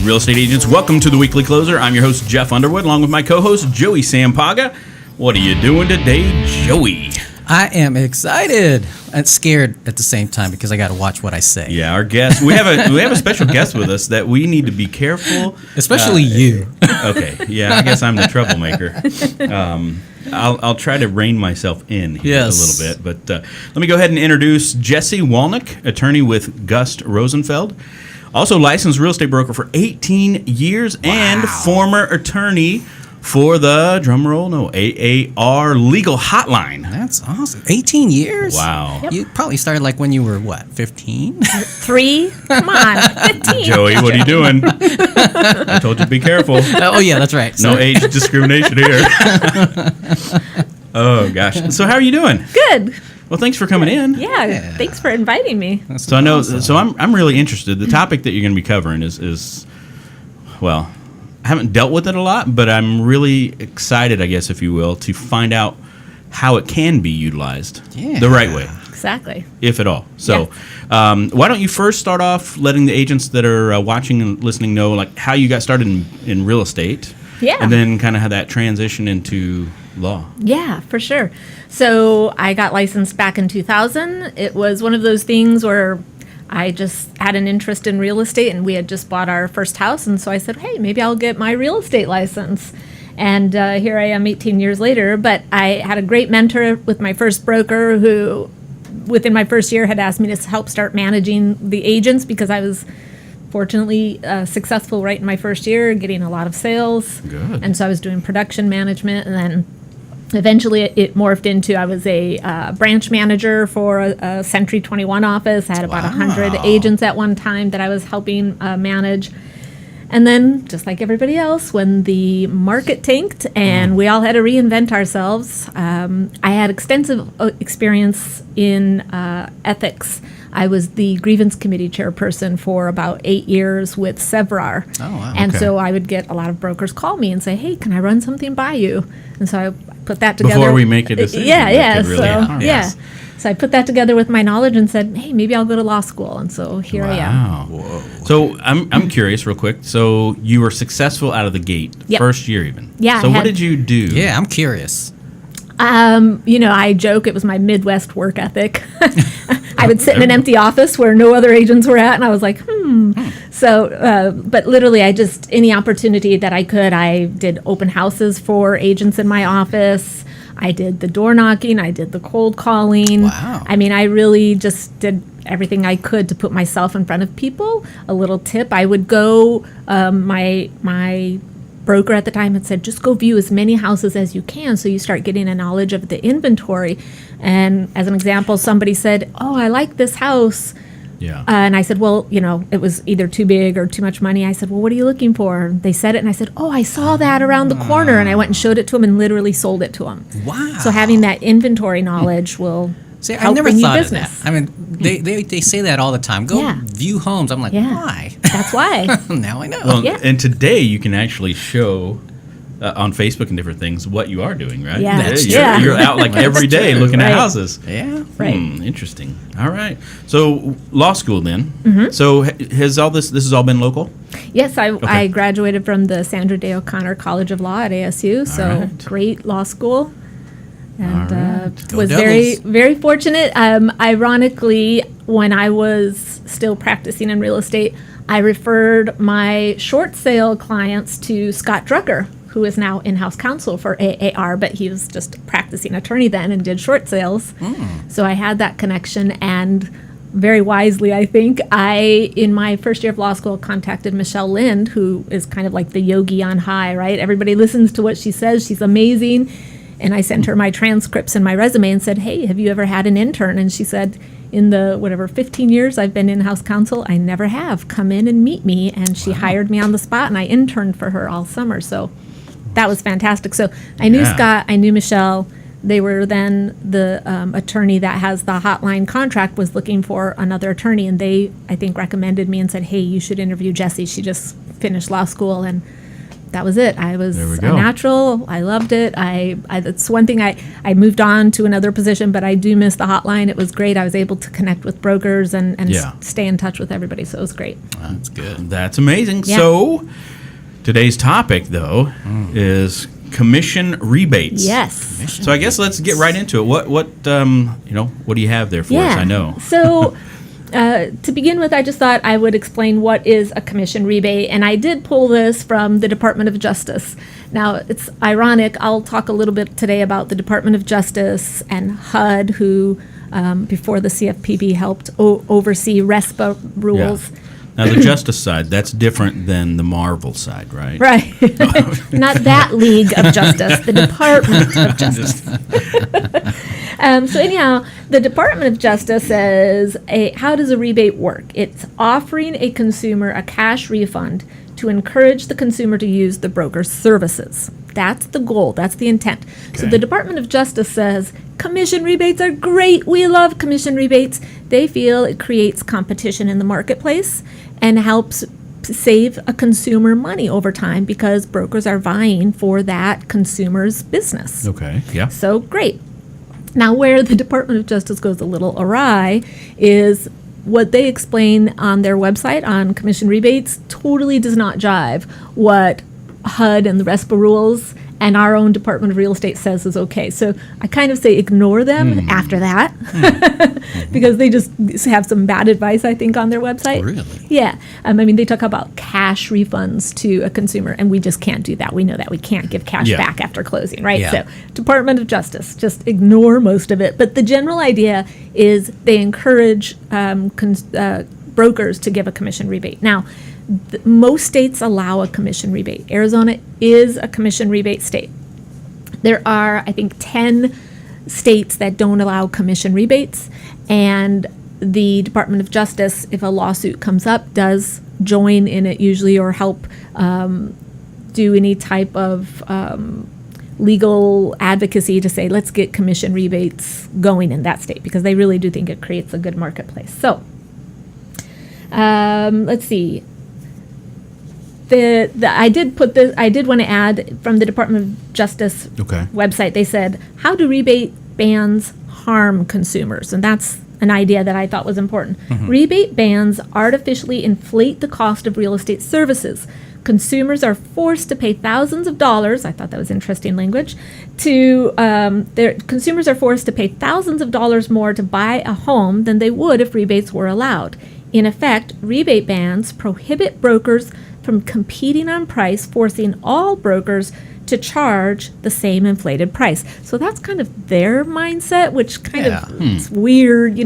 real estate agents. Welcome to the Weekly Closer. I'm your host, Jeff Underwood, along with my co-host, Joey Sampaga. What are you doing today, Joey? I am excited and scared at the same time because I got to watch what I say. Yeah, our guest. We have a special guest with us that we need to be careful. Especially you. Okay, yeah, I guess I'm the troublemaker. I'll try to rein myself in here a little bit, but let me go ahead and introduce Jesi Wolnik, attorney with Gust Rosenfeld, also licensed real estate broker for 18 years and former attorney for the, drumroll, AAR Legal Hotline. That's awesome. 18 years? Wow. Yep. You probably started like when you were, what, 15? 3? Come on, 15. Joey, what are you doing? I told you to be careful. Oh, yeah, that's right. No age discrimination here. Oh, gosh. So how are you doing? Good. Well, thanks for coming in. Yeah, thanks for inviting me. That's So I know. awesome. So I'm really interested. The topic that you're going to be covering is well, I haven't dealt with it a lot, but I'm really excited, I guess, if you will, to find out how it can be utilized the right way, Exactly. if at all. So, why don't you first start off letting the agents that are watching and listening know like how you got started in real estate, Yeah. and then kind of how that transition into law. Yeah, for sure. So I got licensed back in 2000. It was one of those things where I just had an interest in real estate, and we had just bought our first house. And so I said, hey, maybe I'll get my real estate license. And here I am 18 years later. But I had a great mentor with my first broker who, within my first year, had asked me to help start managing the agents because I was fortunately successful right in my first year, getting a lot of sales. Good. And so I was doing production management, and then eventually it morphed into I was a branch manager for a Century 21 office. I had about 100 agents at one time that I was helping manage. And then, just like everybody else, when the market tanked and we all had to reinvent ourselves, I had extensive experience in ethics. I was the grievance committee chairperson for about 8 years with Sevrar. Oh, wow. And Okay. so I would get a lot of brokers call me and say, hey, can I run something by you? And so I put that together. Before we make a decision. Yeah, that yeah. could really happen. So So I put that together with my knowledge and said, hey, maybe I'll go to law school. And so here I am. Wow. Whoa. So I'm curious real quick. So you were successful out of the gate, Yep. first year even. Yeah, So I what had- did you do? Yeah, I'm curious. I joke it was my Midwest work ethic. I would sit in an empty office where no other agents were at, and I was like, So, but literally, any opportunity that I could, I did open houses for agents in my office. I did the door knocking. I did the cold calling. Wow. I mean, I really just did everything I could to put myself in front of people. A little tip, I would go, my broker at the time had said, just go view as many houses as you can so you start getting a knowledge of the inventory. And as an example, somebody said, oh, I like this house. Yeah. And I said, well, it was either too big or too much money. I said, well, what are you looking for? They said it, and I said, oh, I saw that around the corner. And I went and showed it to them and literally sold it to them. Wow. So having that inventory knowledge will See, I help never bring you thought of business. that. I mean, they say that all the time. Go Yeah. view homes. I'm like, Yeah. why? That's why. Now I know. Well, Yeah. and today you can actually show on Facebook and different things what you are doing, right? Yeah. That's you're, true. you're out like every day true. looking at Right. houses. yeah. Right. Interesting. All right. So law school then. Mm-hmm. So has all this has all been local? Yes, I graduated from the Sandra Day O'Connor College of Law at ASU, so right. great law school. And All right. Go was Devils. very fortunate. Ironically, when I was still practicing in real estate, I referred my short sale clients to Scott Drucker, who is now in-house counsel for AAR, but he was just a practicing attorney then and did short sales. So I had that connection, and very wisely, I think, in my first year of law school, contacted Michelle Lind, who is kind of like the yogi on high, right? Everybody listens to what she says. She's amazing. And I sent her my transcripts and my resume and said, hey, have you ever had an intern? And she said, in the 15 years I've been in-house counsel, I never have. Come in and meet me. And she hired me on the spot, and I interned for her all summer. So that was fantastic. So I knew Scott, I knew Michelle. They were then the attorney that has the hotline contract was looking for another attorney, and they, I think, recommended me and said, hey, you should interview Jesi. She just finished law school, and that was it. I was There we a go. natural. I loved it. That's one thing. I moved on to another position, but I do miss the hotline. It was great. I was able to connect with brokers and stay in touch with everybody. So it was great. That's good. That's amazing. Yeah. So today's topic, though, is commission rebates. Yes. So I guess let's get right into it. What do you have there for us? I know. So to begin with, I just thought I would explain what is a commission rebate, and I did pull this from the Department of Justice. Now, it's ironic. I'll talk a little bit today about the Department of Justice and HUD, who before the CFPB helped oversee RESPA rules. Yeah. Now, the justice side, that's different than the Marvel side, right? Right. Not that League of Justice, the Department of Justice. So anyhow, the Department of Justice says, how does a rebate work? It's offering a consumer a cash refund to encourage the consumer to use the broker's services. That's the goal. That's the intent. Okay. So the Department of Justice says commission rebates are great. We love commission rebates. They feel it creates competition in the marketplace and helps save a consumer money over time because brokers are vying for that consumer's business. Okay, yeah. So great. Now, where the Department of Justice goes a little awry is what they explain on their website on commission rebates totally does not jive what HUD and the RESPA rules and our own Department of Real Estate says is okay. So I kind of say ignore them after that because they just have some bad advice, I think, on their website. Really? Yeah. I mean, they talk about cash refunds to a consumer, and we just can't do that. We know that. We can't give cash back after closing, right? Yeah. So Department of Justice, just ignore most of it. But the general idea is they encourage brokers to give a commission rebate. Now, most states allow a commission rebate. Arizona is a commission rebate state. There are, I think, 10 states that don't allow commission rebates, and the Department of Justice, if a lawsuit comes up, does join in it usually or help do any type of legal advocacy to say, let's get commission rebates going in that state, because they really do think it creates a good marketplace. So let's see. I did want to add from the Department of Justice website, they said, how do rebate bans harm consumers? And that's an idea that I thought was important. Rebate bans artificially inflate the cost of real estate services. Consumers are forced to pay thousands of dollars. I thought that was interesting language. Consumers are forced to pay thousands of dollars more to buy a home than they would if rebates were allowed. In effect, rebate bans prohibit brokers from competing on price, forcing all brokers to charge the same inflated price. So that's kind of their mindset, which kind of is weird,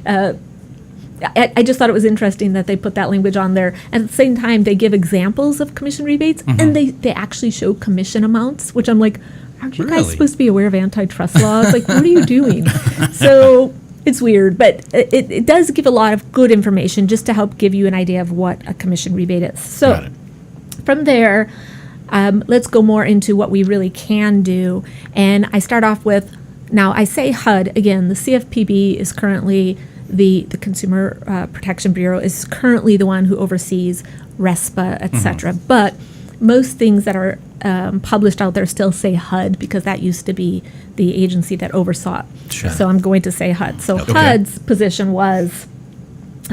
I just thought it was interesting that they put that language on there. And at the same time, they give examples of commission rebates, and they actually show commission amounts, which I'm like, aren't you guys supposed to be aware of antitrust laws? Like, what are you doing? So it's weird, but it does give a lot of good information just to help give you an idea of what a commission rebate is. So from there, let's go more into what we really can do. And I start off with, now I say HUD, again, the CFPB is currently the Consumer Protection Bureau is currently the one who oversees RESPA, et cetera. But most things that are published out there still say HUD because that used to be the agency that oversaw it. Sure. So I'm going to say HUD. So HUD's position was,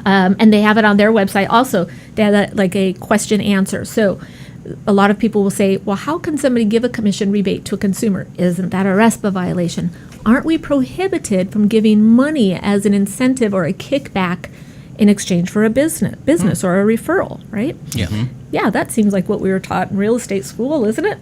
and they have it on their website also, they have like a question answer. So a lot of people will say, well, how can somebody give a commission rebate to a consumer? Isn't that a RESPA violation? Aren't we prohibited from giving money as an incentive or a kickback in exchange for a business or a referral, right? Yeah. Yeah, that seems like what we were taught in real estate school, isn't it?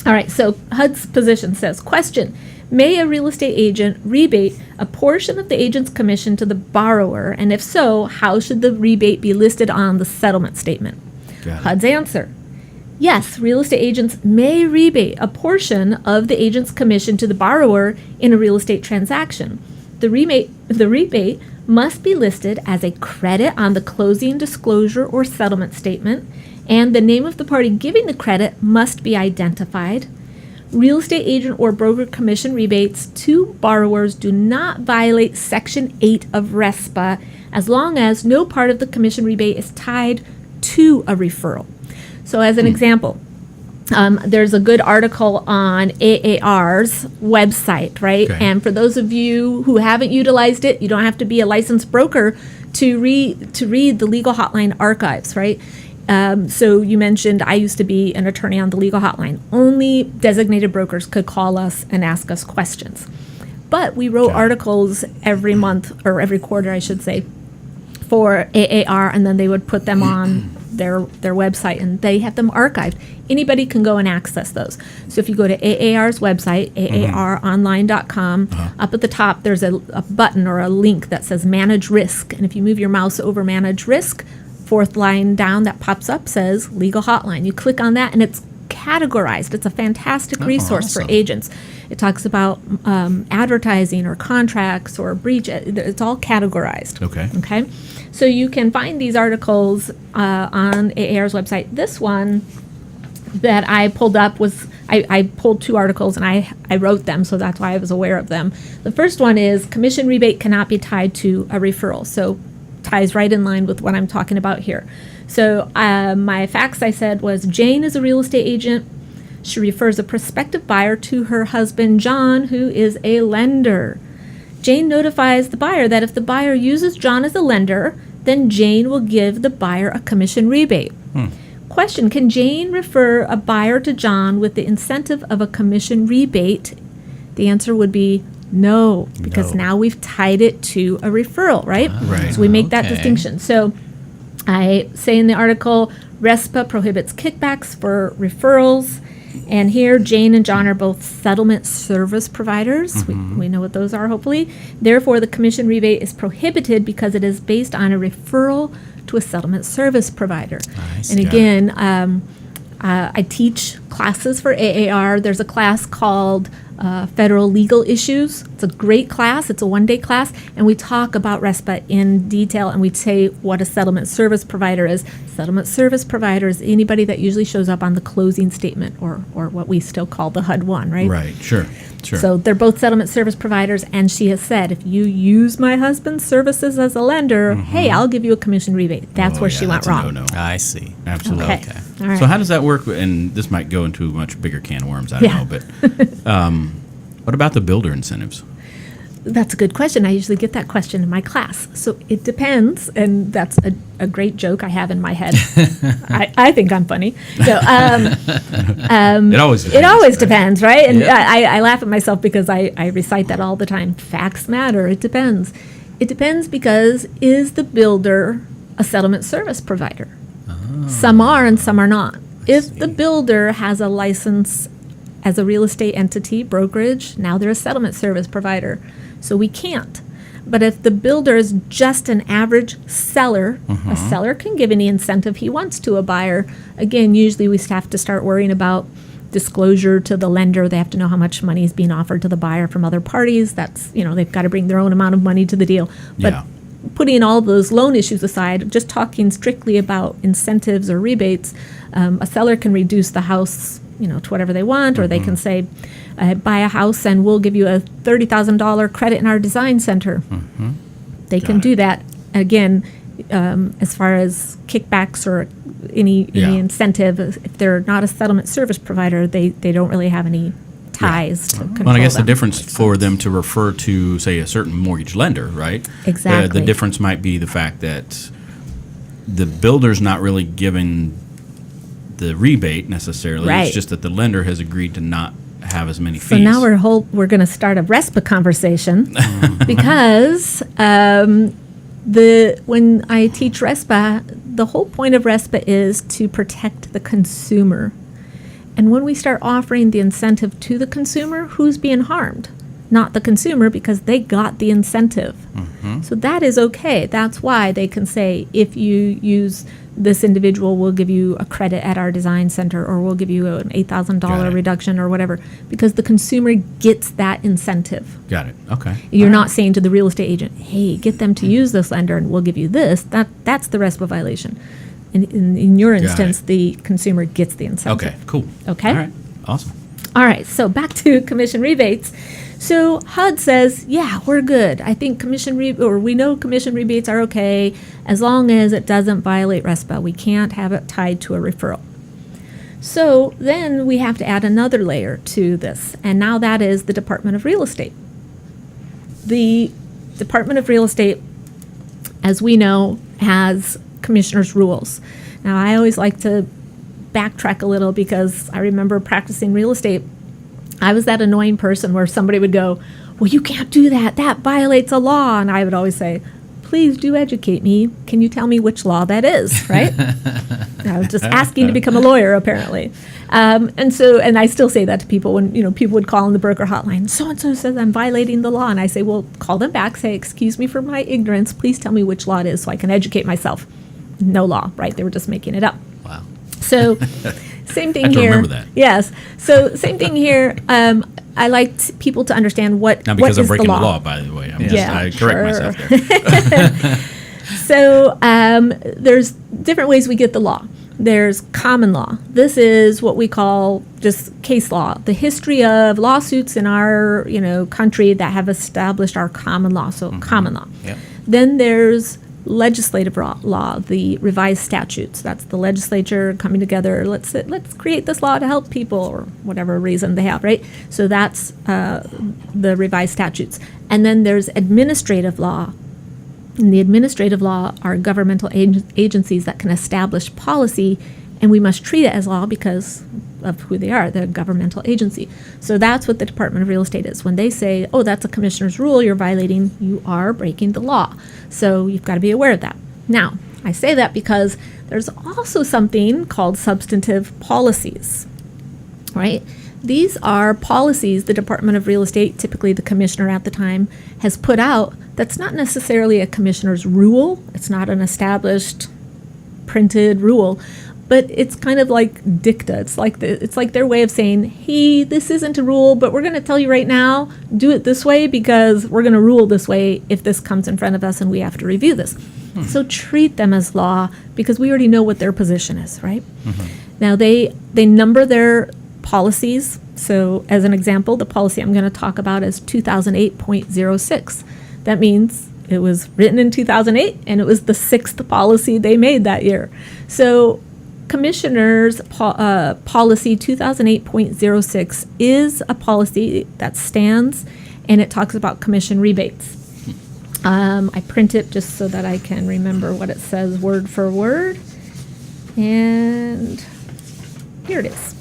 All right, so HUD's position says, question, may a real estate agent rebate a portion of the agent's commission to the borrower? And if so, how should the rebate be listed on the settlement statement? HUD's answer, yes, real estate agents may rebate a portion of the agent's commission to the borrower in a real estate transaction. The rebate must be listed as a credit on the closing disclosure or settlement statement, and the name of the party giving the credit must be identified. Real estate agent or broker commission rebates to borrowers do not violate Section 8 of RESPA as long as no part of the commission rebate is tied to a referral. So as an example, There's a good article on AAR's website, right? Okay. And for those of you who haven't utilized it, you don't have to be a licensed broker to read the legal hotline archives, right? So you mentioned I used to be an attorney on the legal hotline. Only designated brokers could call us and ask us questions. But we wrote articles every month, or every quarter, I should say, for AAR, and then they would put them on their website, and they have them archived. Anybody can go and access those. So if you go to AAR's website, aaronline.com, up at the top there's a button or a link that says Manage Risk. And if you move your mouse over Manage Risk, fourth line down that pops up says Legal Hotline. You click on that and it's categorized. It's a fantastic resource for agents. It talks about advertising or contracts or breach. It's all categorized. Okay. So you can find these articles on AAR's website. This one that I pulled up was, I pulled two articles and I wrote them, so that's why I was aware of them. The first one is commission rebate cannot be tied to a referral. So ties right in line with what I'm talking about here. So my facts I said was Jane is a real estate agent. She refers a prospective buyer to her husband, John, who is a lender. Jane notifies the buyer that if the buyer uses John as a lender, then Jane will give the buyer a commission rebate. Question, can Jane refer a buyer to John with the incentive of a commission rebate? The answer would be no, because now we've tied it to a referral, right? Right. So we make that distinction. So I say in the article, RESPA prohibits kickbacks for referrals. And here, Jane and John are both settlement service providers. We know what those are, hopefully. Therefore, the commission rebate is prohibited because it is based on a referral to a settlement service provider. And again, I teach classes for AAR. There's a class called Federal Legal Issues. It's a great class. It's a one-day class, and we talk about RESPA in detail, and we say what a settlement service provider is. Settlement service provider is anybody that usually shows up on the closing statement, or what we still call the HUD-1, right? Right, sure. So they're both settlement service providers, and she has said, if you use my husband's services as a lender, hey, I'll give you a commission rebate. That's where she went wrong. No. I see. Absolutely. Okay. All right. So how does that work? And this might go into a much bigger can of worms, I don't know, but what about the builder incentives? That's a good question. I usually get that question in my class. So it depends, and that's a great joke I have in my head. I think I'm funny. So It always depends. it always depends, right? And I laugh at myself because I recite that all the time. Facts matter. It depends. It depends because is the builder a settlement service provider? Some are and some are not. If the builder has a license as a real estate entity, brokerage, now they're a settlement service provider. So we can't. But if the builder is just an average seller, a seller can give any incentive he wants to a buyer. Again, usually we have to start worrying about disclosure to the lender. They have to know how much money is being offered to the buyer from other parties. That's, they've got to bring their own amount of money to the deal. But putting all those loan issues aside, just talking strictly about incentives or rebates, a seller can reduce the house to whatever they want, or they can say, buy a house and we'll give you a $30,000 credit in our design center. They can do that. Again, as far as kickbacks or any incentive, if they're not a settlement service provider, they don't really have any ties to control Well, I guess them. the difference for them to refer to, say, a certain mortgage lender, right? Exactly. The difference might be the fact that the builder's not really giving the rebate necessarily. Right. It's just that the lender has agreed to not have as many fees. So now we're going to start a RESPA conversation because when I teach RESPA, the whole point of RESPA is to protect the consumer. And when we start offering the incentive to the consumer, who's being harmed? Not the consumer, because they got the incentive. So that is okay. That's why they can say, if you use this individual, we'll give you a credit at our design center, or we'll give you an $8,000 reduction or whatever, because the consumer gets that incentive. Got it. Okay. You're not saying to the real estate agent, hey, get them to use this lender and we'll give you this. That's the RESPA violation. In your instance, the consumer gets the incentive. Okay, cool. Okay? All right. Awesome. All right, so back to commission rebates. So HUD says, yeah, we're good. I think we know commission rebates are okay as long as it doesn't violate RESPA. We can't have it tied to a referral. So then we have to add another layer to this, and now that is the Department of Real Estate. The Department of Real Estate, as we know, has commissioner's rules. Now, I always like to backtrack a little because I remember practicing real estate. I was that annoying person where somebody would go, well, you can't do that. That violates a law. And I would always say, please do educate me. Can you tell me which law that is, right? I was just asking to become a lawyer, apparently. And I still say that to people when, people would call on the broker hotline. So-and-so says I'm violating the law. And I say, well, call them back, say, excuse me for my ignorance. Please tell me which law it is so I can educate myself. No law, right? They were just making it up. Wow. So same thing I have to here. remember that. Yes. So same thing here. I like people to understand what Not because what I'm is breaking the the law. law, by the way. I correct sure. myself there. So there's different ways we get the law. There's common law. This is what we call just case law, the history of lawsuits in our country that have established our common law. So common law. Yep. Then there's legislative law, the revised statutes. That's the legislature coming together. Let's create this law to help people, or whatever reason they have, right? So that's the revised statutes. And then there's administrative law. And the administrative law are governmental agencies that can establish policy, and we must treat it as law because of who they are, the governmental agency. So that's what the Department of Real Estate is. When they say, oh, that's a commissioner's rule you're violating, you are breaking the law. So you've got to be aware of that. Now, I say that because there's also something called substantive policies, right? These are policies the Department of Real Estate, typically the commissioner at the time, has put out. That's not necessarily a commissioner's rule. It's not an established printed rule, but it's kind of like dicta. It's like their way of saying, hey, this isn't a rule, but we're going to tell you right now, do it this way because we're going to rule this way if this comes in front of us and we have to review this. So treat them as law because we already know what their position is, right? Now, they number their policies. So as an example, the policy I'm going to talk about is 2008.06. That means it was written in 2008 and it was the 6th policy they made that year. So Commissioner's policy 2008.06 is a policy that stands, and it talks about commission rebates. I print it just so that I can remember what it says word for word. And here it is.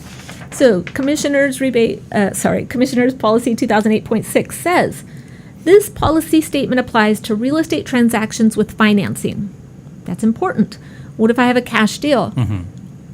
So Commissioner's Commissioner's Policy 2008.6 says, this policy statement applies to real estate transactions with financing. That's important. What if I have a cash deal?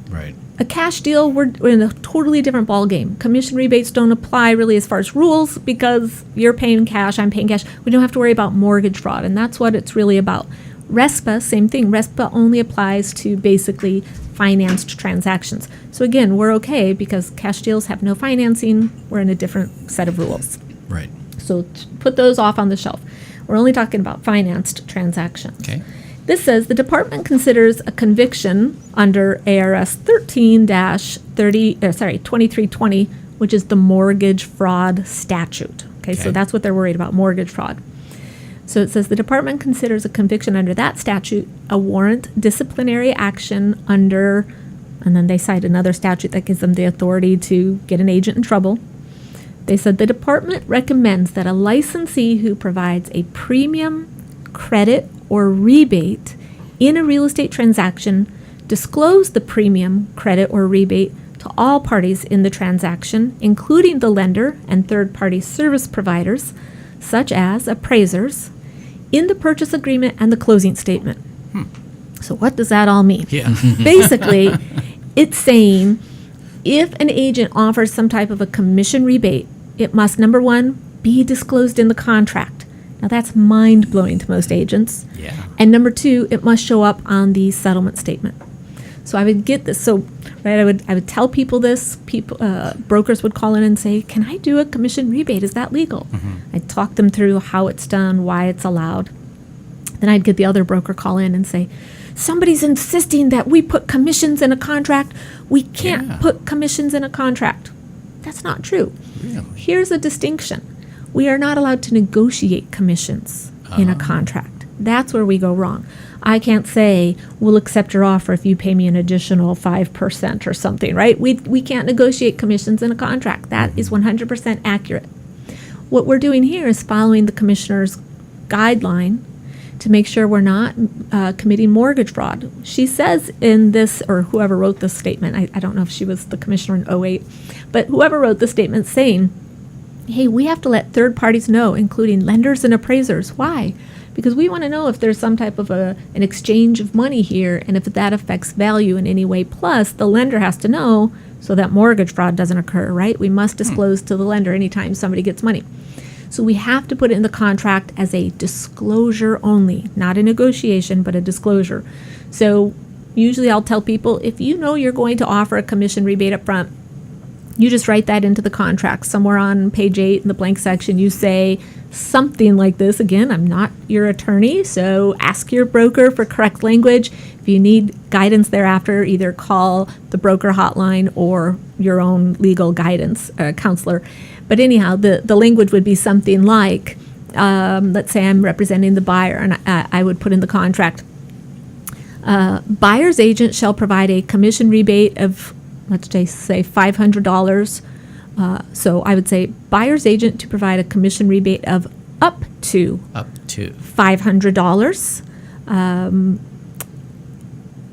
Right. A cash deal, we're in a totally different ballgame. Commission rebates don't apply really as far as rules because you're paying cash, I'm paying cash. We don't have to worry about mortgage fraud, and that's what it's really about. RESPA, same thing. RESPA only applies to basically financed transactions. So again, we're okay because cash deals have no financing. We're in a different set of rules. Right. So put those off on the shelf. We're only talking about financed transactions. Okay. This says the department considers a conviction under ARS 2320, which is the mortgage fraud statute. Okay, so that's what they're worried about, mortgage fraud. So it says the department considers a conviction under that statute a warrant disciplinary action under, and then they cite another statute that gives them the authority to get an agent in trouble. They said the department recommends that a licensee who provides a premium, credit, or rebate in a real estate transaction disclose the premium, credit, or rebate to all parties in the transaction, including the lender and third-party service providers, such as appraisers, in the purchase agreement and the closing statement. So what does that all mean? Yeah. Basically, it's saying if an agent offers some type of a commission rebate, it must, number one, be disclosed in the contract. Now, that's mind-blowing to most agents. Yeah. And number two, it must show up on the settlement statement. So I would get this. So, right, I would tell people this. Brokers would call in and say, "Can I do a commission rebate? Is that legal?" I'd talk them through how it's done, why it's allowed. Then I'd get the other broker call in and say, "Somebody's insisting that we put commissions in a contract. We can't put commissions in a contract." That's not true. Really? Here's a distinction. We are not allowed to negotiate commissions in a contract. That's where we go wrong. I can't say, we'll accept your offer if you pay me an additional 5% or something, right? We can't negotiate commissions in a contract. That is 100% accurate. What we're doing here is following the commissioner's guideline to make sure we're not committing mortgage fraud. She says in this, or whoever wrote this statement, I don't know if she was the commissioner in '08, but whoever wrote the statement saying, hey, we have to let third parties know, including lenders and appraisers. Why? Because we want to know if there's some type of an exchange of money here, and if that affects value in any way. Plus, the lender has to know so that mortgage fraud doesn't occur, right? We must disclose to the lender anytime somebody gets money. So we have to put it in the contract as a disclosure only, not a negotiation, but a disclosure. So usually I'll tell people, if you know you're going to offer a commission rebate up front, you just write that into the contract. Somewhere on page 8 in the blank section, you say something like this. Again, I'm not your attorney, so ask your broker for correct language. If you need guidance thereafter, either call the broker hotline or your own legal guidance counselor. But anyhow, the language would be something like, let's say I'm representing the buyer, and I would put in the contract, buyer's agent shall provide a commission rebate of, let's just say $500. So I would say buyer's agent to provide a commission rebate of up to $500,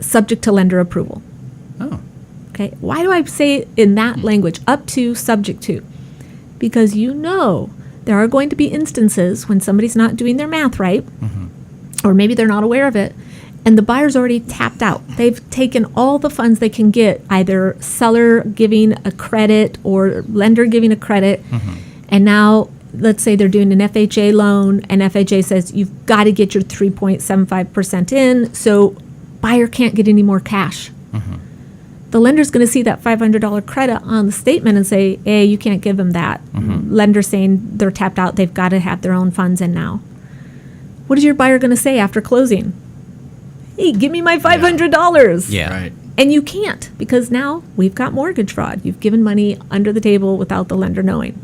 subject to lender approval. Oh. Okay. Why do I say in that language, up to, subject to? Because there are going to be instances when somebody's not doing their math right, or maybe they're not aware of it, and the buyer's already tapped out. They've taken all the funds they can get, either seller giving a credit or lender giving a credit, and now let's say they're doing an FHA loan, and FHA says you've got to get your 3.75% in, so buyer can't get any more cash. The lender's going to see that $500 credit on the statement and say, hey, you can't give them that. Lender saying they're tapped out, they've got to have their own funds in now. What is your buyer going to say after closing? Hey, give me my $500. Yeah. Right. And you can't, because now we've got mortgage fraud. You've given money under the table without the lender knowing.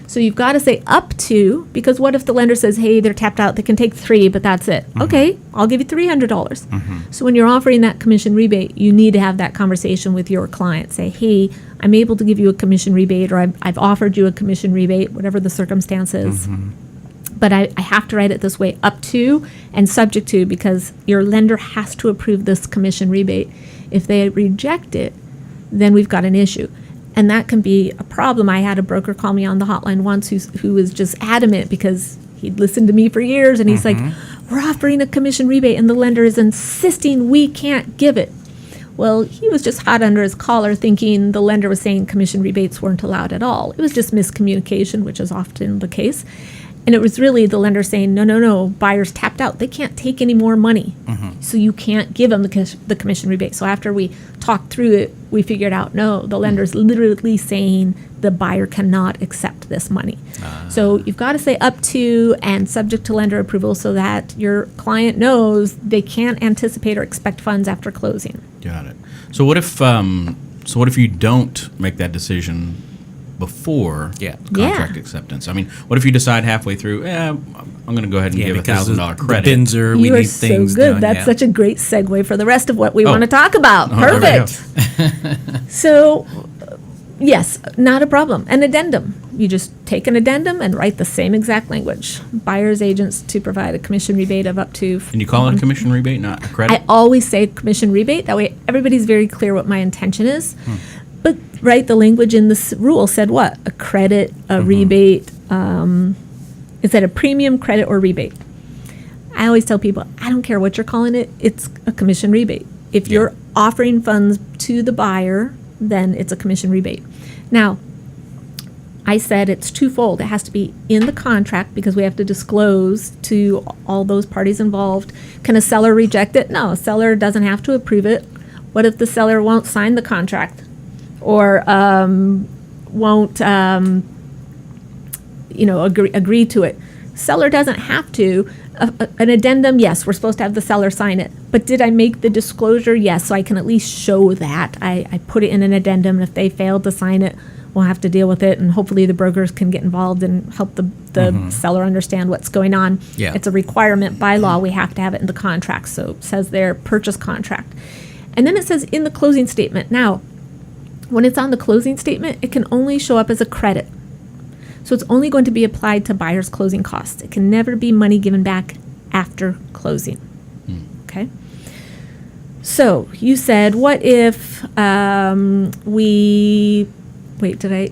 So you've got to say up to, because what if the lender says, hey, they're tapped out, they can take 3, but that's it. Okay, I'll give you $300. So when you're offering that commission rebate, you need to have that conversation with your client. Say, hey, I'm able to give you a commission rebate, or I've offered you a commission rebate, whatever the circumstance is. But I have to write it this way, up to and subject to, because your lender has to approve this commission rebate. If they reject it, then we've got an issue. And that can be a problem. I had a broker call me on the hotline once who was just adamant, because he'd listened to me for years, and he's like, we're offering a commission rebate, and the lender is insisting we can't give it. Well, he was just hot under his collar, thinking the lender was saying commission rebates weren't allowed at all. It was just miscommunication, which is often the case. And it was really the lender saying, no, buyer's tapped out. They can't take any more money. So you can't give them the commission rebate. So after we talked through it, we figured out, no, the lender's literally saying the buyer cannot accept this money. So you've got to say up to and subject to lender approval, so that your client knows they can't anticipate or expect funds after closing. Got it. So what if you don't make that decision before contract acceptance? I mean, what if you decide halfway through, I'm going to go ahead and give $1,000 credit? The bins we You are need so things good. done. That's such a great segue for the rest of what we want to talk about. there we Perfect. So, yes, not a problem. An addendum. You just take an addendum and write the same exact language. Buyer's agents to provide a commission rebate of up to. And you call it a commission rebate, not a credit? I always say commission rebate. That way everybody's very clear what my intention is. But, right, the language in this rule said what? A credit, a rebate. Is that a premium, credit, or rebate? I always tell people, I don't care what you're calling it, it's a commission rebate. If you're offering funds to the buyer, then it's a commission rebate. Now, I said it's twofold. It has to be in the contract, because we have to disclose to all those parties involved. Can a seller reject it? No, a seller doesn't have to approve it. What if the seller won't sign the contract? Or won't agree to it? Seller doesn't have to. An addendum, yes, we're supposed to have the seller sign it. But did I make the disclosure? Yes, so I can at least show that. I put it in an addendum, and if they failed to sign it, we'll have to deal with it, and hopefully the brokers can get involved and help the seller understand what's going on. Yeah. It's a requirement by law. We have to have it in the contract. So it says their purchase contract. And then it says in the closing statement. Now, when it's on the closing statement, it can only show up as a credit. So it's only going to be applied to buyer's closing costs. It can never be money given back after closing. Okay? So you said, what if we... Wait, did I?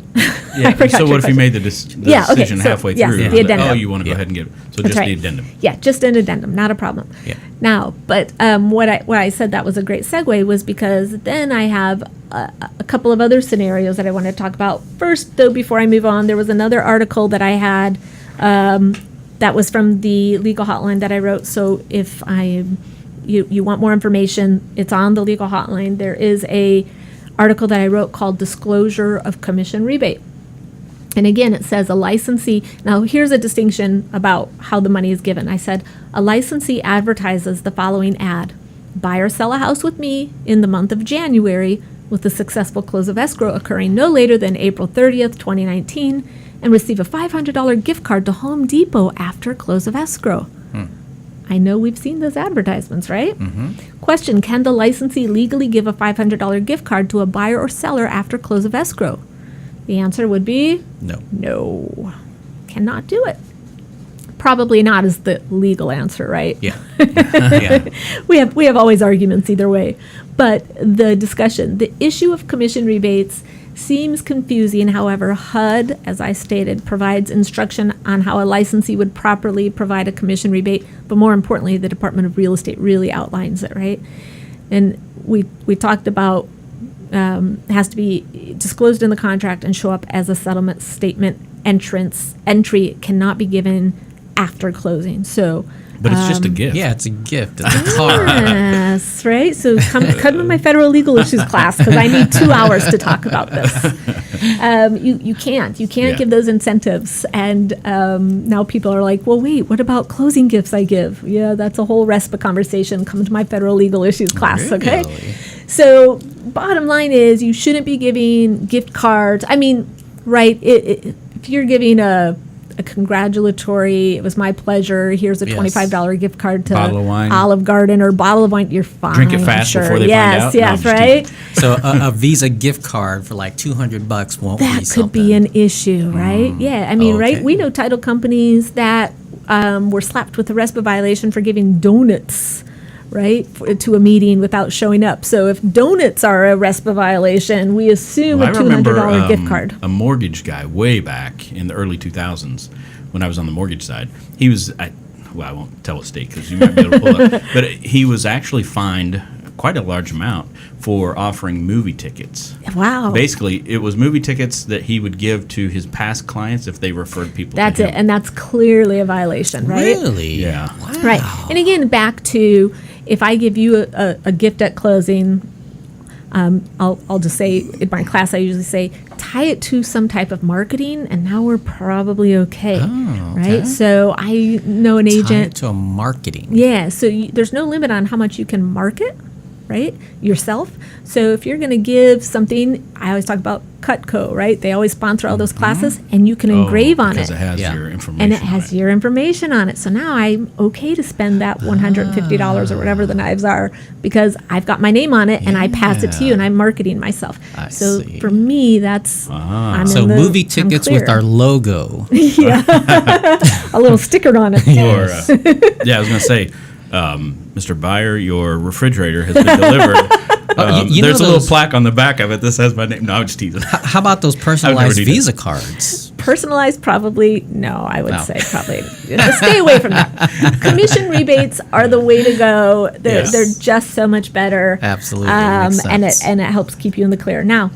Yeah. So what if you made the decision halfway through? Yes, the that, addendum. you want to go ahead and get it. So That's just right. the addendum. Yeah, just an addendum, not a problem. Yeah. Now, but what I said that was a great segue was because then I have a couple of other scenarios that I wanted to talk about. First, though, before I move on, there was another article that I had that was from the legal hotline that I wrote. So if you want more information, it's on the legal hotline. There is a article that I wrote called Disclosure of Commission Rebate. And again, it says a licensee. Now, here's a distinction about how the money is given. I said, a licensee advertises the following ad: buy or sell a house with me in the month of January with the successful close of escrow occurring no later than April 30th, 2019, and receive a $500 gift card to Home Depot after close of escrow. I know we've seen those advertisements, right? Question, can the licensee legally give a $500 gift card to a buyer or seller after close of escrow? The answer would be no. Cannot do it. Probably not is the legal answer, right? Yeah. Yeah. We have always arguments either way. But the discussion, the issue of commission rebates seems confusing. However, HUD, as I stated, provides instruction on how a licensee would properly provide a commission rebate. But more importantly, the Department of Real Estate really outlines it, right? And we talked about has to be disclosed in the contract and show up as a settlement statement entry. It cannot be given after closing. So. But it's just a gift. Yeah, it's a gift. It's a card. Yes, right? So come to my federal legal issues class because I need 2 hours to talk about this. You can't give those incentives. And now people are like, well, wait, what about closing gifts I give? Yeah, that's a whole rest of a conversation. Come to my federal legal issues class, okay? So bottom line is you shouldn't be giving gift cards. I mean, right, if you're giving a congratulatory, it was my pleasure, here's a $25 gift card to Bottle of wine. Olive Garden or bottle of wine, you're fine. Drink it fast before they find out. Yes, No, I'm right? just So a Visa gift card for like $200 won't be That something. could be an issue, right? Yeah, I mean, right? Okay. We know title companies that were slapped with a RESPA violation for giving donuts, right, to a meeting without showing up. So if donuts are a RESPA violation, we assume Well, a I remember $200 gift card. a mortgage guy way back in the early 2000s when I was on the mortgage side. He was, I won't tell a state because you might be able to pull up, but he was actually fined quite a large amount for offering movie tickets. Wow. Basically, it was movie tickets that he would give to his past clients if they referred people That's to it, him. and that's clearly a violation, right? Really? Yeah. Wow. Right. And again, back to if I give you a gift at closing, I'll just say in my class I usually say tie it to some type of marketing, and now we're probably okay. Oh, okay. Right. So I know an Tie it agent. to a marketing. Yeah. So there's no limit on how much you can market, right, yourself. So if you're going to give something, I always talk about Cutco, right? They always sponsor all those classes, and you can engrave on because it. it has Yeah. your information And it on has your information on it. So now I'm okay to spend that $150 or whatever the knives are because I've got my name on it and I pass it to you and I'm marketing myself. I So see. for me, that's I'm So in the- movie I'm tickets with clear. our logo. a little sticker on it. Or, I was going to say, Mr. Buyer, your refrigerator has been delivered. you know There's a little those- plack on the back of it that says my name. No, I'm just teasing. How about those personalized do that. Visa cards? Personalized, probably no. I would No. say probably stay away from that. Commission rebates are the way to go. They're, Yes. they're just so much better. Absolutely, makes and sense. it helps keep you in the clear. Now,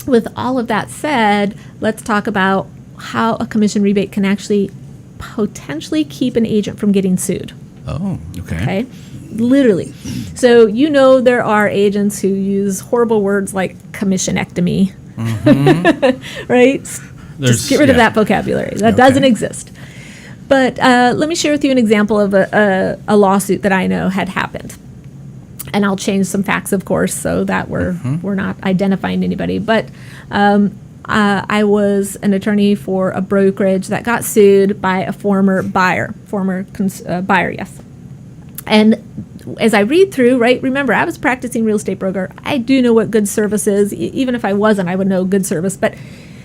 with all of that said, let's talk about how a commission rebate can actually potentially keep an agent from getting sued. Oh, Okay, literally. So there are agents who use horrible words like commissionectomy, right? Just get rid of that vocabulary. That doesn't exist. But let me share with you an example of a lawsuit that I know had happened. And I'll change some facts, of course, so that we're not identifying anybody. But I was an attorney for a brokerage that got sued by a former buyer, yes. And as I read through, right, remember, I was practicing real estate broker. I do know what good service is. Even if I wasn't, I would know good service. But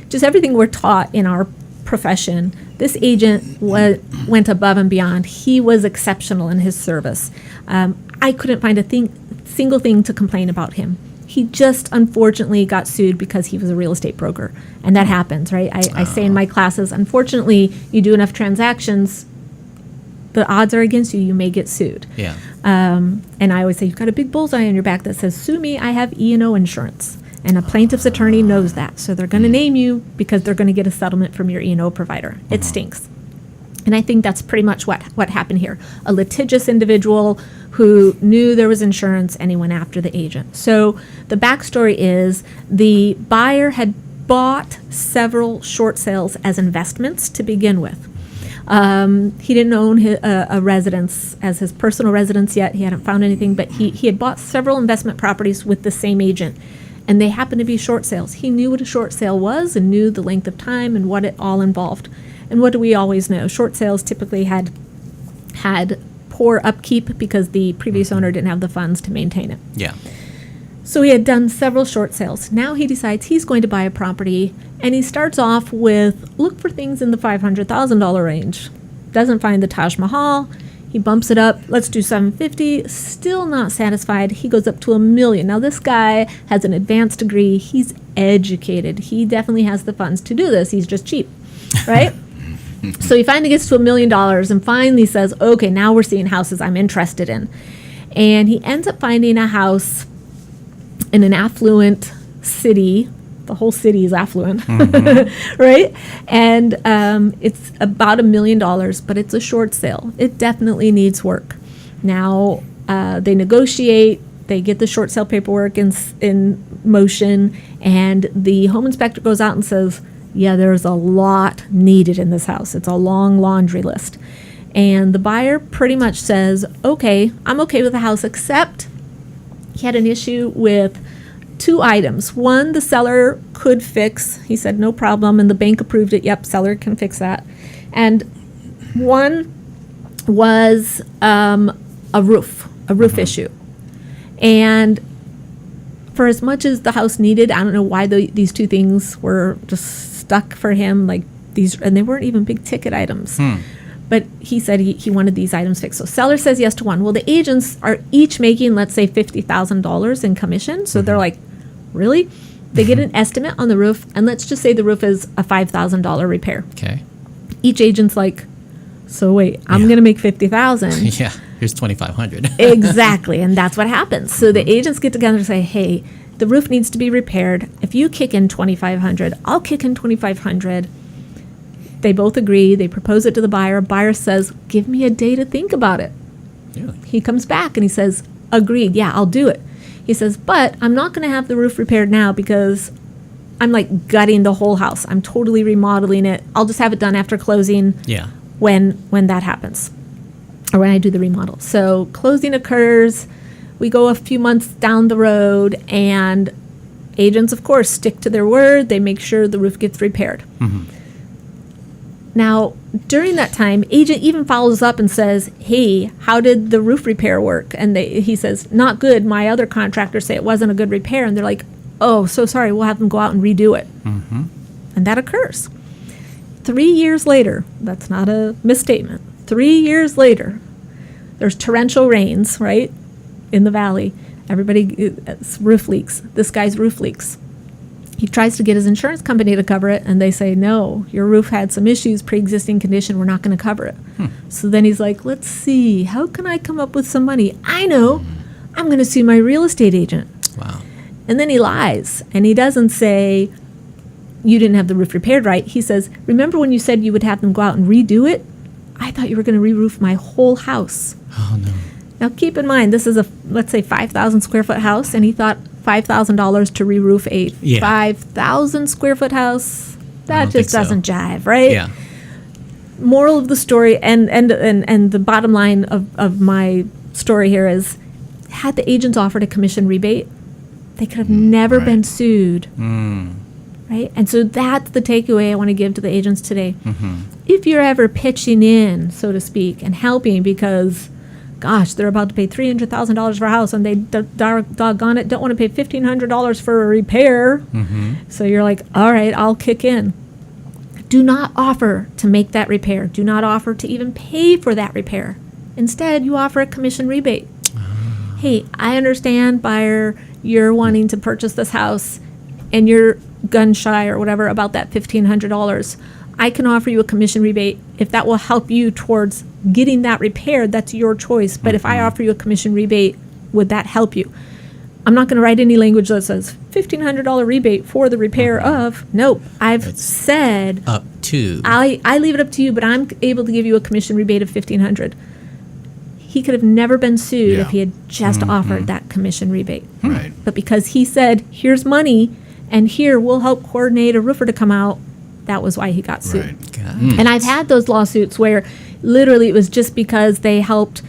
just everything we're taught in our profession, this agent went above and beyond. He was exceptional in his service. I couldn't find a single thing to complain about him. He just unfortunately got sued because he was a real estate broker. And that happens, right? I say in my classes, unfortunately, you do enough transactions, the odds are against you, you may get sued. Yeah. And I always say, you've got a big bullseye on your back that says, sue me, I have E&O insurance. And a plaintiff's attorney knows that. So they're going to name you because they're going to get a settlement from your E&O provider. It stinks. And I think that's pretty much what happened here. A litigious individual who knew there was insurance and he went after the agent. So the backstory is the buyer had bought several short sales as investments to begin with. He didn't own a residence as his personal residence yet. He hadn't found anything, but he had bought several investment properties with the same agent. And they happened to be short sales. He knew what a short sale was and knew the length of time and what it all involved. And what do we always know? Short sales typically had poor upkeep because the previous owner didn't have the funds to maintain it. Yeah. So he had done several short sales. Now he decides he's going to buy a property, and he starts off with look for things in the $500,000 range. Doesn't find the Taj Mahal. He bumps it up. Let's do $750,000. Still not satisfied. He goes up to $1 million. Now this guy has an advanced degree. He's educated. He definitely has the funds to do this. He's just cheap, right? So he finally gets to $1 million and finally says, okay, now we're seeing houses I'm interested in. And he ends up finding a house in an affluent city. The whole city is affluent, right? And it's about $1 million, but it's a short sale. It definitely needs work. Now, they negotiate. They get the short sale paperwork in motion, and the home inspector goes out and says, yeah, there's a lot needed in this house. It's a long laundry list. And the buyer pretty much says, okay, I'm okay with the house, except he had an issue with 2 items. One, the seller could fix. He said, no problem, and the bank approved it. Yep, seller can fix that. And one was a roof issue. And for as much as the house needed, I don't know why these 2 things were just stuck for him, like these, and they weren't even big ticket items. But he said he wanted these items fixed. So seller says yes to one. Well, the agents are each making, let's say, $50,000 in commission. So they're like, really? They get an estimate on the roof, and let's just say the roof is a $5,000 repair. Okay. Each agent's like, so wait, I'm going to make $50,000. Yeah, here's $2,500. Exactly, and that's what happens. So the agents get together and say, hey, the roof needs to be repaired. If you kick in $2,500, I'll kick in $2,500. They both agree. They propose it to the buyer. Buyer says, give me a day to think about it. Really? He comes back and he says, agreed, yeah, I'll do it. He says, but I'm not going to have the roof repaired now because I'm like gutting the whole house. I'm totally remodeling it. I'll just have it done after closing. Yeah. When that happens, or when I do the remodel. So closing occurs. We go a few months down the road, and agents, of course, stick to their word. They make sure the roof gets repaired. Now, during that time, agent even follows up and says, hey, how did the roof repair work? And he says, not good. My other contractors say it wasn't a good repair. And they're like, oh, so sorry. We'll have them go out and redo it. And that occurs. 3 years later, that's not a misstatement. 3 years later, there's torrential rains, right, in the valley. It's roof leaks. This guy's roof leaks. He tries to get his insurance company to cover it, and they say, no, your roof had some issues, pre-existing condition, we're not going to cover it. So then he's like, let's see, how can I come up with some money? I know, I'm going to sue my real estate agent. Wow. And then he lies, and he doesn't say, you didn't have the roof repaired right. He says, remember when you said you would have them go out and redo it? I thought you were going to re-roof my whole house. Oh, no. Now, keep in mind, this is a, let's say, 5,000 square foot house, and he thought $5,000 to re-roof a 5,000 square foot house. That just doesn't jive, right? Yeah. Moral of the story, and the bottom line of my story here is, had the agents offered a commission rebate, they could have never been sued. right? And so that's the takeaway I want to give to the agents today. If you're ever pitching in, so to speak, and helping because, gosh, they're about to pay $300,000 for a house and they doggone it don't want to pay $1,500 for a repair. So you're like, all right, I'll kick in. Do not offer to make that repair. Do not offer to even pay for that repair. Instead, you offer a commission rebate. Hey, I understand, buyer, you're wanting to purchase this house and you're gun shy or whatever about that $1,500. I can offer you a commission rebate. If that will help you towards getting that repaired, that's your choice. But if I offer you a commission rebate, would that help you? I'm not going to write any language that says $1,500 rebate for the repair of. Nope. I've said Up to. I leave it up to you, but I'm able to give you a commission rebate of $1,500. He could have never been sued if he had just offered that commission rebate. Right. But because he said, here's money, and here we'll help coordinate a roofer to come out, that was why he got sued. Right. And I've had those lawsuits where literally it was just because they helped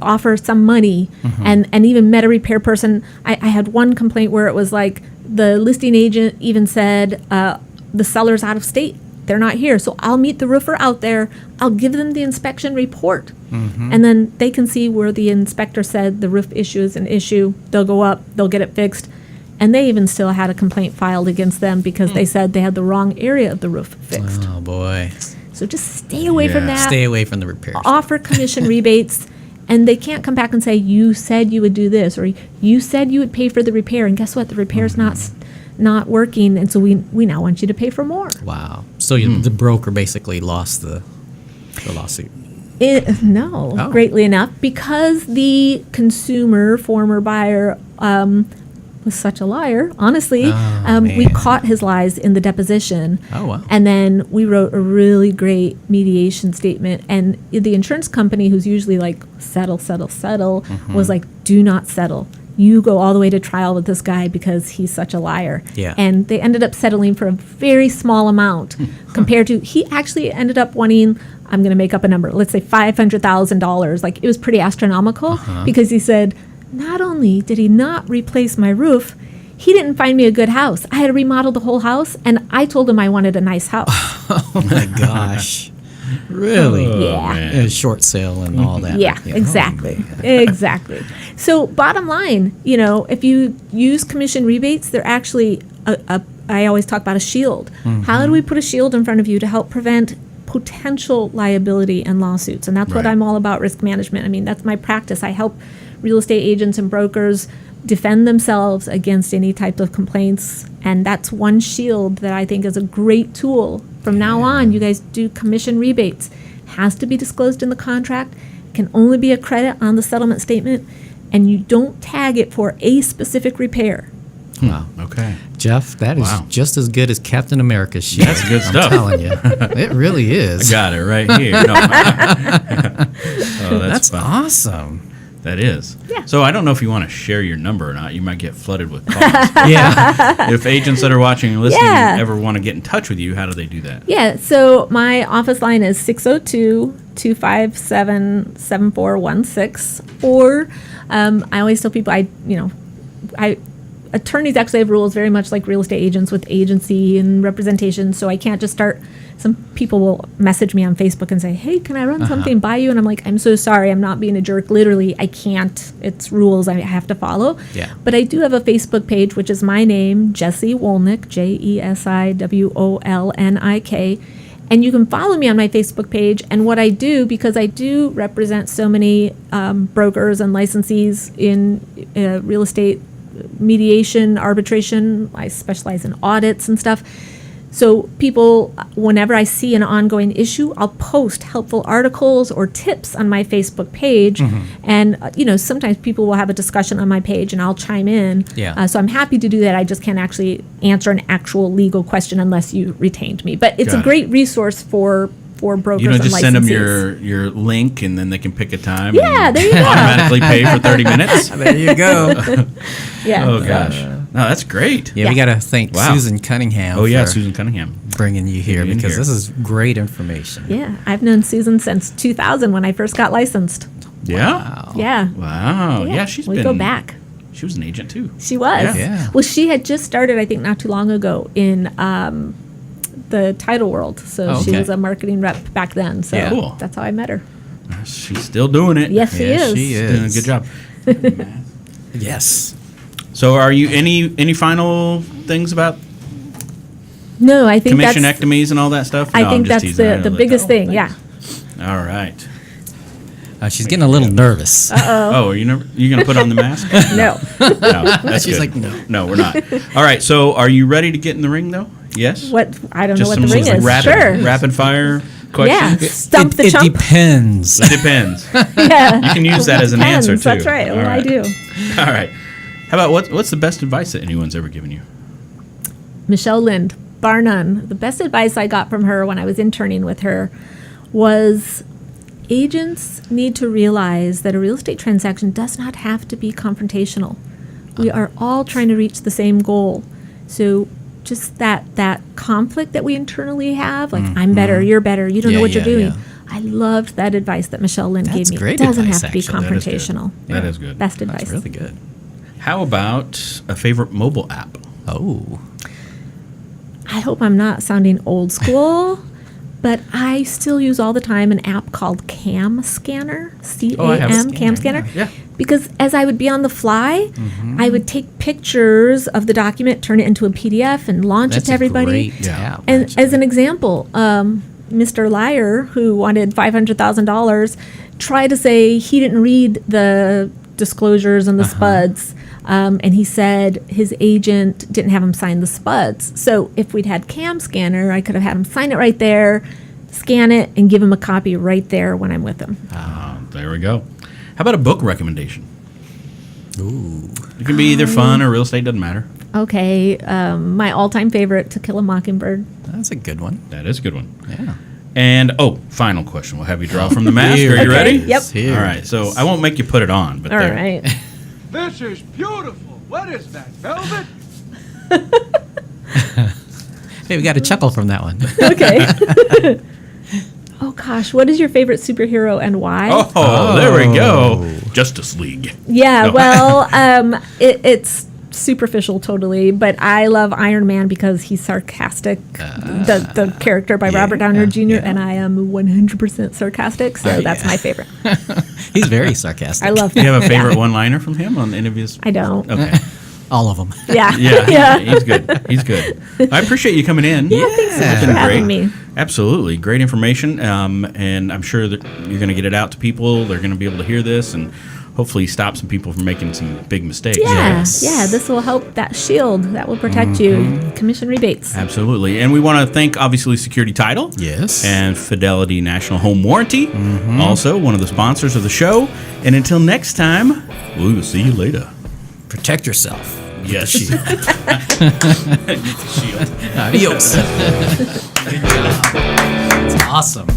offer some money and even met a repair person. I had one complaint where it was like the listing agent even said the seller's out of state. They're not here. So I'll meet the roofer out there. I'll give them the inspection report. And then they can see where the inspector said the roof issue is an issue. They'll go up. They'll get it fixed. And they even still had a complaint filed against them because they said they had the wrong area of the roof fixed. Oh, boy. So just stay away from that. Stay away from the repairs. Offer commission rebates, and they can't come back and say, you said you would do this, or you said you would pay for the repair, and guess what? The repair's not working, and so we now want you to pay for more. Wow. So the broker basically lost the lawsuit. Greatly enough, because the consumer, former buyer, was such a liar. Honestly, we caught his lies in the deposition. Oh, wow. And then we wrote a really great mediation statement. And the insurance company, who's usually like, settle, was like, do not settle. You go all the way to trial with this guy because he's such a liar. Yeah. And they ended up settling for a very small amount compared to, he actually ended up wanting, I'm going to make up a number, let's say $500,000. Like, it was pretty astronomical because he said, not only did he not replace my roof, he didn't find me a good house. I had to remodel the whole house, and I told him I wanted a nice house. Oh, my gosh. Really? Yeah. A short sale and all that. Yeah, exactly. Exactly. So bottom line, if you use commission rebates, they're actually, I always talk about a shield. How do we put a shield in front of you to help prevent potential liability and lawsuits? And that's what I'm all about, risk management. I mean, that's my practice. I help real estate agents and brokers defend themselves against any type of complaints. And that's one shield that I think is a great tool. From now on, you guys do commission rebates. Has to be disclosed in the contract, can only be a credit on the settlement statement, and you don't tag it for a specific repair. Wow. Okay. Jeff, that is just as good as Captain America's shield. That's good stuff. I'm telling you. It really is. I got it right here. No. That's fun. Awesome. That is. Yeah. So I don't know if you want to share your number or not. You might get flooded with calls. Yeah. If agents that are watching and listening ever want to get in touch with you, how do they do that? Yeah, so my office line is 602-257-7416. Or I always tell people, attorneys actually have rules very much like real estate agents with agency and representation. So I can't just start. Some people will message me on Facebook and say, hey, can I run something by you? And I'm like, I'm so sorry. I'm not being a jerk. Literally, I can't. It's rules I have to follow. Yeah. But I do have a Facebook page, which is my name, Jesi Wolnik, JesiWolnik. And you can follow me on my Facebook page. And what I do, because I do represent so many brokers and licensees in real estate mediation, arbitration, I specialize in audits and stuff. So people, whenever I see an ongoing issue, I'll post helpful articles or tips on my Facebook page. And, sometimes people will have a discussion on my page and I'll chime in. Yeah. So I'm happy to do that. I just can't actually answer an actual legal question unless you retained me. But it's a great resource for brokers You don't and just send them licensees. your link and then they can pick a time. Yeah, and there you go. automatically pay for 30 minutes. There you go. Yeah. Oh gosh, no, that's great. Yeah, we got to thank Wow. Susan Cunningham. Oh yeah, for Susan Cunningham. bringing you here Being because here. this is great information. Yeah, I've known Susan since 2000 when I first got licensed. Yeah. Wow. Yeah. Wow. Yeah, she's we been go back. She was an agent too. She was. Yeah. Well, she had just started, I think, not too long ago in the title world. So she Okay. was a marketing rep back then. So Yeah. Cool. that's how I met her. She's still doing it. Yes, she is. she is. Doing a good job. Yes. So, are you any final things about No, I think that's commissionectomies and all that stuff? I No, I'm think just that's teasing. I know the that. biggest Oh, thing. thanks. Yeah. All right. She's getting a little nervous. Oh, are you going to put on the mask? No. No, that's She's good. like, no. No, we're not. All right. So, are you ready to get in the ring, though? Yes. What? I don't Just know what the some ring is. rapid fire Yeah. questions. Stump the it chump. depends. It depends. Yeah. You can use that as an answer too. That's right. All Well, I right. do. All right. How about what's the best advice that anyone's ever given you? Michelle Lind, bar none. The best advice I got from her when I was interning with her was agents need to realize that a real estate transaction does not have to be confrontational. We are all trying to reach the same goal. So just that conflict that we internally have, like I'm better, you're better, you don't know Yeah, what you're yeah, doing. yeah. I loved that advice that Michelle Lind That's gave me. great It doesn't advice, have to be actually. That is good. confrontational. That is good. Best advice. That's really good. How about a favorite mobile app? Oh. I hope I'm not sounding old school, but I still use all the time an app called Cam Scanner, I have a C-A-M, Cam Scanner. Yeah. Because as I would be on the fly, I would take pictures of the document, turn it into a PDF, and launch That's it to everybody. a great app, And actually. as an example, Mr. Liar, who wanted $500,000, tried to say he didn't read the disclosures and the spuds. And he said his agent didn't have him sign the spuds. So if we'd had Cam Scanner, I could have had him sign it right there, scan it, and give him a copy right there when I'm with him. There we go. How about a book recommendation? Ooh. It can be either fun or real estate, doesn't matter. Okay, my all-time favorite, To Kill a Mockingbird. That's a good one. That is a good one. Yeah. And, final question. We'll have you draw from the mask. Here Are you it ready? is. Yep. Here All it right. is. So I won't make you put it on. But All there. right. This is beautiful. What is that, velvet? Hey, we got a chuckle from that one. Okay. Oh gosh, what is your favorite superhero and why? Oh, there we go. Justice League. Yeah, No. well, it's superficial totally, but I love Iron Man because he's sarcastic. The character by Robert Downey Jr. yeah. and I am 100% sarcastic, so that's my favorite. He's very sarcastic. I love Do you have a that. favorite one-liner from him on any of his? I don't. Okay. All of them. Yeah. Yeah, he's good. He's good. I appreciate you coming in. Yeah, thanks so much It's for been having great. me. Absolutely. Great information. And I'm sure that you're going to get it out to people. They're going to be able to hear this and hopefully stop some people from making some big mistakes. Yeah, Yes. yeah, this will help that shield that will protect you. Commission rebates. Absolutely. And we want to thank, obviously, Security Title. Yes. And Fidelity National Home Warranty. Also, one of the sponsors of the show. And until next time, we will see you later. Protect yourself. Yes. Shield. Shield. Adios. It's awesome.